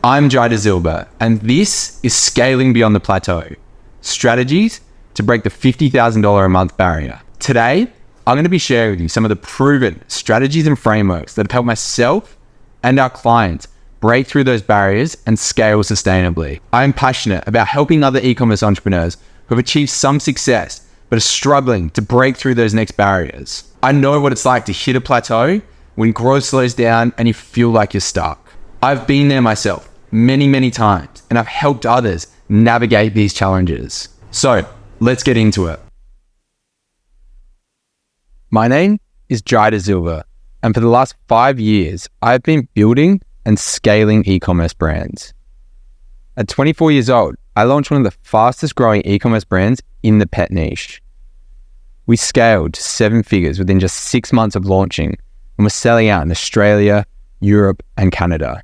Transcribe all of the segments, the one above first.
I'm Jai Zilber, and this is Scaling Beyond the Plateau, strategies to break the $50,000 a month barrier. Today, I'm going to be sharing with you some of the proven strategies and frameworks that have helped myself and our clients break through those barriers and scale sustainably. I'm passionate about helping other e-commerce entrepreneurs who have achieved some success but are struggling to break through those next barriers. I know what it's like to hit a plateau when growth slows down and you feel like you're stuck. I've been there myself many times, and I've helped others navigate these challenges. So let's get into it. My name is Jai Zilber, and for the last 5 years, I've been building and scaling e-commerce brands. At 24 years old, I launched one of the fastest growing e-commerce brands in the pet niche. We scaled to 7 figures within just 6 months of launching, and were selling out in Australia, Europe, and Canada.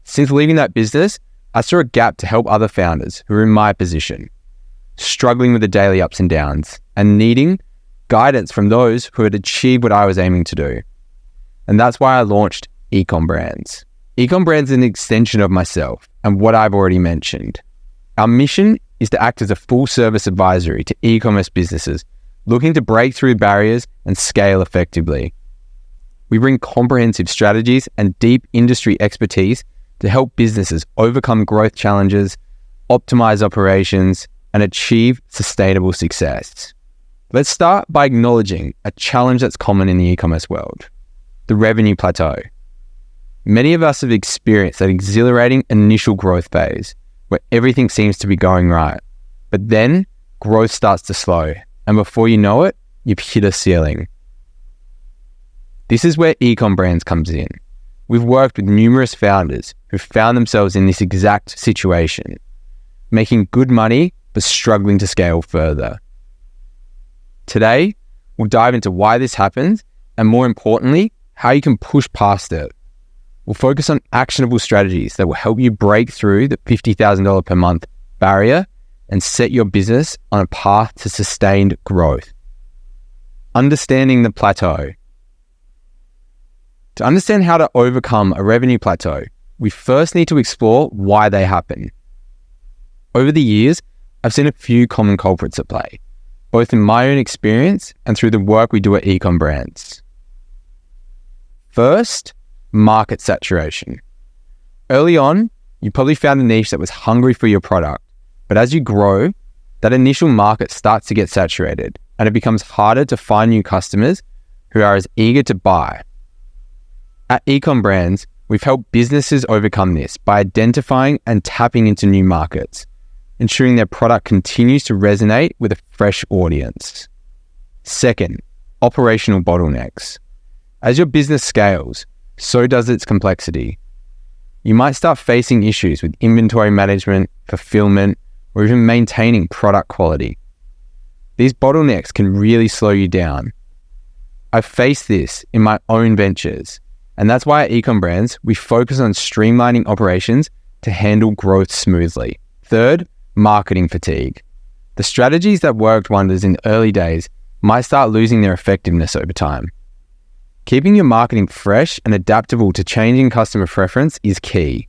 Since leaving that business, I saw a gap to help other founders who were in my position, struggling with the daily ups and downs, and needing guidance from those who had achieved what I was aiming to do. And that's why I launched Ecom Brands. Ecom Brands is an extension of myself and what I've already mentioned. Our mission is to act as a full-service advisory to e-commerce businesses looking to break through barriers and scale effectively. We bring comprehensive strategies and deep industry expertise to help businesses overcome growth challenges, optimize operations, and achieve sustainable success. Let's start by acknowledging a challenge that's common in the e-commerce world: the revenue plateau. Many of us have experienced that exhilarating initial growth phase where everything seems to be going right, but then growth starts to slow, and before you know it, you've hit a ceiling. This is where Ecom Brands comes in. We've worked with numerous founders who found themselves in this exact situation, making good money but struggling to scale further. Today, we'll dive into why this happens and, more importantly, how you can push past it. We'll focus on actionable strategies that will help you break through the $50,000 per month barrier and set your business on a path to sustained growth. Understanding the plateau. To understand how to overcome a revenue plateau, we first need to explore why they happen. Over the years, I've seen a few common culprits at play, both in my own experience and through the work we do at Ecom Brands. First, market saturation. Early on, you probably found a niche that was hungry for your product, but as you grow, that initial market starts to get saturated, and it becomes harder to find new customers who are as eager to buy. At Ecom Brands, we've helped businesses overcome this by identifying and tapping into new markets, ensuring their product continues to resonate with a fresh audience. Second, operational bottlenecks. As your business scales, so does its complexity. You might start facing issues with inventory management, fulfillment, or even maintaining product quality. These bottlenecks can really slow you down. I've faced this in my own ventures, and that's why at Ecom Brands, we focus on streamlining operations to handle growth smoothly. Third, marketing fatigue. The strategies that worked wonders in the early days might start losing their effectiveness over time. Keeping your marketing fresh and adaptable to changing customer preference is key.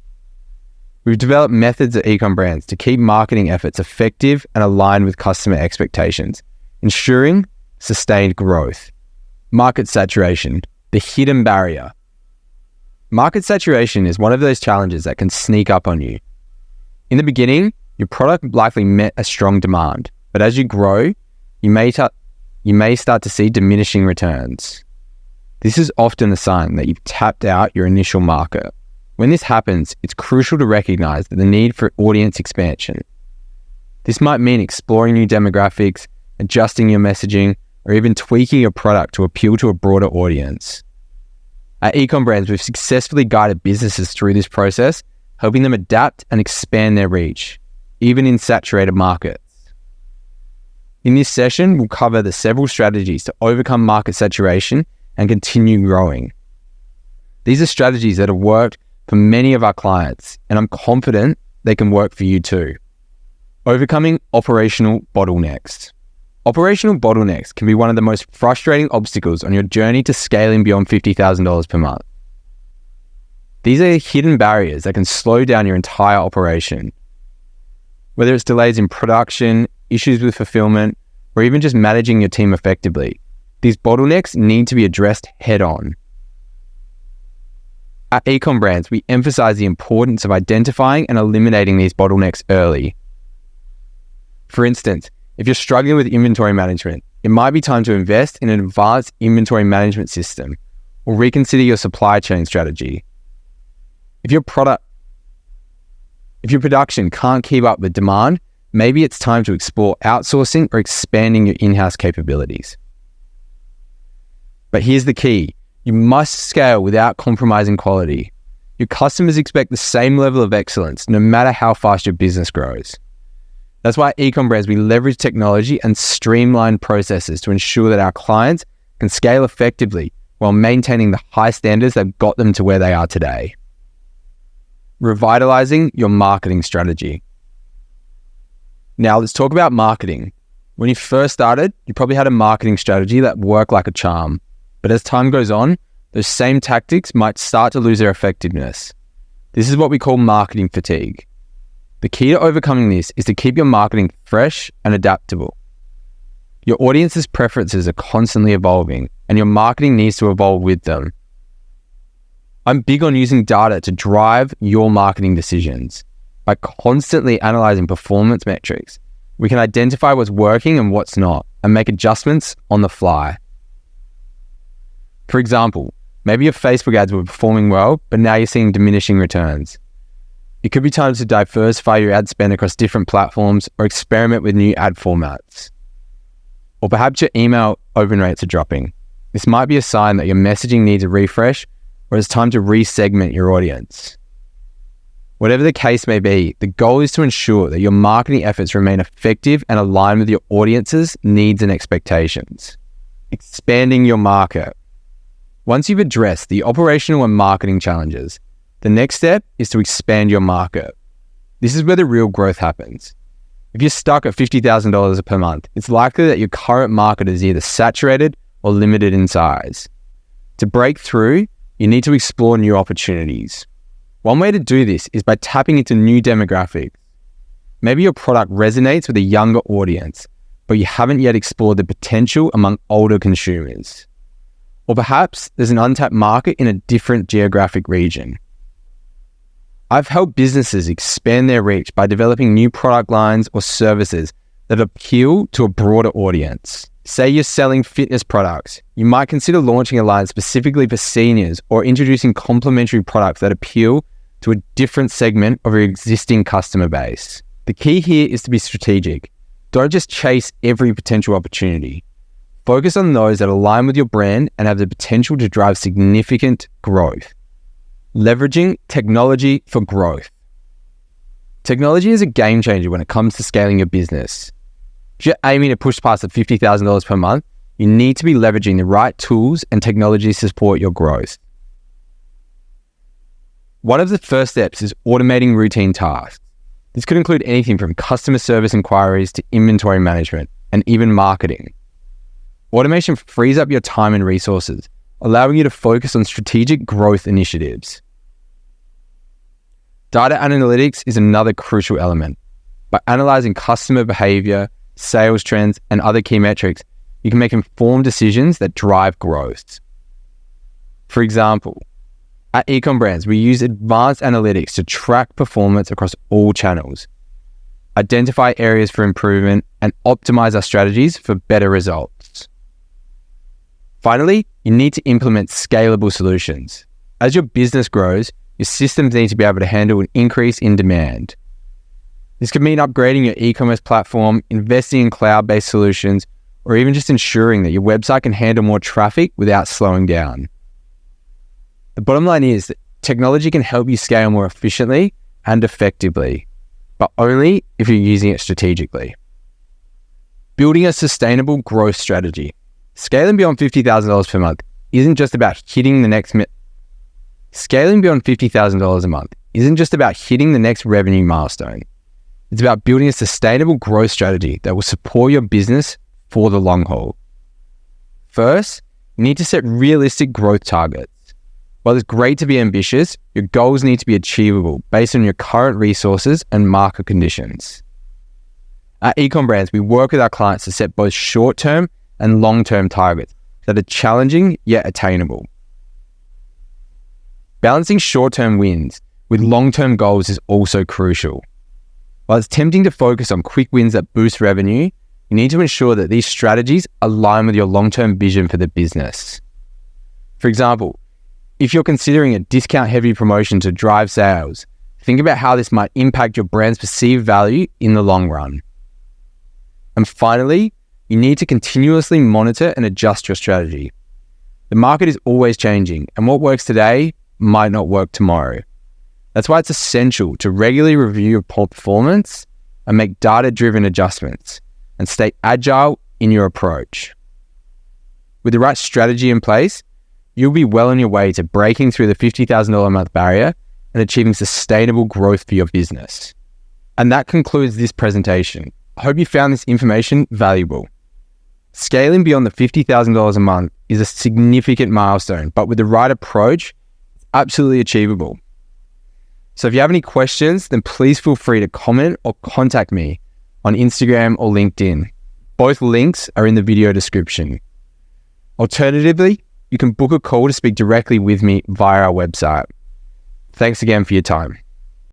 We've developed methods at Ecom Brands to keep marketing efforts effective and aligned with customer expectations, ensuring sustained growth. Market saturation, the hidden barrier. Market saturation is one of those challenges that can sneak up on you. In the beginning, your product likely met a strong demand, but as you grow, you may start to see diminishing returns. This is often a sign that you've tapped out your initial market. When this happens, it's crucial to recognize the need for audience expansion. This might mean exploring new demographics, adjusting your messaging, or even tweaking your product to appeal to a broader audience. At Ecom Brands, we've successfully guided businesses through this process, helping them adapt and expand their reach, even in saturated markets. In this session, we'll cover the several strategies to overcome market saturation and continue growing. These are strategies that have worked for many of our clients, and I'm confident they can work for you too. Overcoming operational bottlenecks. Operational bottlenecks can be one of the most frustrating obstacles on your journey to scaling beyond $50,000 per month. These are hidden barriers that can slow down your entire operation. Whether it's delays in production, issues with fulfillment, or even just managing your team effectively, these bottlenecks need to be addressed head on. At Ecom Brands, we emphasize the importance of identifying and eliminating these bottlenecks early. For instance, if you're struggling with inventory management, it might be time to invest in an advanced inventory management system or reconsider your supply chain strategy. If your production can't keep up with demand, maybe it's time to explore outsourcing or expanding your in-house capabilities. But here's the key. You must scale without compromising quality. Your customers expect the same level of excellence no matter how fast your business grows. That's why at Ecom Brands, we leverage technology and streamline processes to ensure that our clients can scale effectively while maintaining the high standards that got them to where they are today. Revitalizing your marketing strategy. Now let's talk about marketing. When you first started, you probably had a marketing strategy that worked like a charm. But as time goes on, those same tactics might start to lose their effectiveness. This is what we call marketing fatigue. The key to overcoming this is to keep your marketing fresh and adaptable. Your audience's preferences are constantly evolving, and your marketing needs to evolve with them. I'm big on using data to drive your marketing decisions. By constantly analyzing performance metrics, we can identify what's working and what's not, and make adjustments on the fly. For example, maybe your Facebook ads were performing well, but now you're seeing diminishing returns. It could be time to diversify your ad spend across different platforms or experiment with new ad formats. Or perhaps your email open rates are dropping. This might be a sign that your messaging needs a refresh or it's time to re-segment your audience. Whatever the case may be, the goal is to ensure that your marketing efforts remain effective and aligned with your audience's needs and expectations. Expanding your market. Once you've addressed the operational and marketing challenges, the next step is to expand your market. This is where the real growth happens. If you're stuck at $50,000 per month, it's likely that your current market is either saturated or limited in size. To break through, you need to explore new opportunities. One way to do this is by tapping into new demographics. Maybe your product resonates with a younger audience, but you haven't yet explored the potential among older consumers. Or perhaps there's an untapped market in a different geographic region. I've helped businesses expand their reach by developing new product lines or services that appeal to a broader audience. Say you're selling fitness products, you might consider launching a line specifically for seniors or introducing complementary products that appeal to a different segment of your existing customer base. The key here is to be strategic. Don't just chase every potential opportunity. Focus on those that align with your brand and have the potential to drive significant growth. Leveraging technology for growth. Technology is a game changer when it comes to scaling your business. If you're aiming to push past the $50,000 per month, you need to be leveraging the right tools and technology to support your growth. One of the first steps is automating routine tasks. This could include anything from customer service inquiries to inventory management and even marketing. Automation frees up your time and resources, allowing you to focus on strategic growth initiatives. Data analytics is another crucial element. By analyzing customer behavior, sales trends, and other key metrics, you can make informed decisions that drive growth. For example, at Ecom Brands, we use advanced analytics to track performance across all channels, identify areas for improvement, and optimize our strategies for better results. Finally, you need to implement scalable solutions. As your business grows, your systems need to be able to handle an increase in demand. This could mean upgrading your e-commerce platform, investing in cloud-based solutions, or even just ensuring that your website can handle more traffic without slowing down. The bottom line is that technology can help you scale more efficiently and effectively, but only if you're using it strategically. Building a sustainable growth strategy. Scaling beyond $50,000 per month isn't just about hitting the next Scaling beyond $50,000 a month isn't just about hitting the next revenue milestone. It's about building a sustainable growth strategy that will support your business for the long haul. First, you need to set realistic growth targets. While it's great to be ambitious, your goals need to be achievable based on your current resources and market conditions. At Ecom Brands, we work with our clients to set both short-term and long-term targets that are challenging yet attainable. Balancing short-term wins with long-term goals is also crucial. While it's tempting to focus on quick wins that boost revenue, you need to ensure that these strategies align with your long-term vision for the business. For example, if you're considering a discount-heavy promotion to drive sales, think about how this might impact your brand's perceived value in the long run. And finally, you need to continuously monitor and adjust your strategy. The market is always changing, and what works today might not work tomorrow. That's why it's essential to regularly review your performance and make data-driven adjustments and stay agile in your approach. With the right strategy in place, you'll be well on your way to breaking through the $50,000 a month barrier and achieving sustainable growth for your business. And that concludes this presentation. I hope you found this information valuable. Scaling beyond the $50,000 a month is a significant milestone, but with the right approach, it's absolutely achievable. So if you have any questions, then please feel free to comment or contact me on Instagram or LinkedIn. Both links are in the video description. Alternatively, you can book a call to speak directly with me via our website. Thanks again for your time.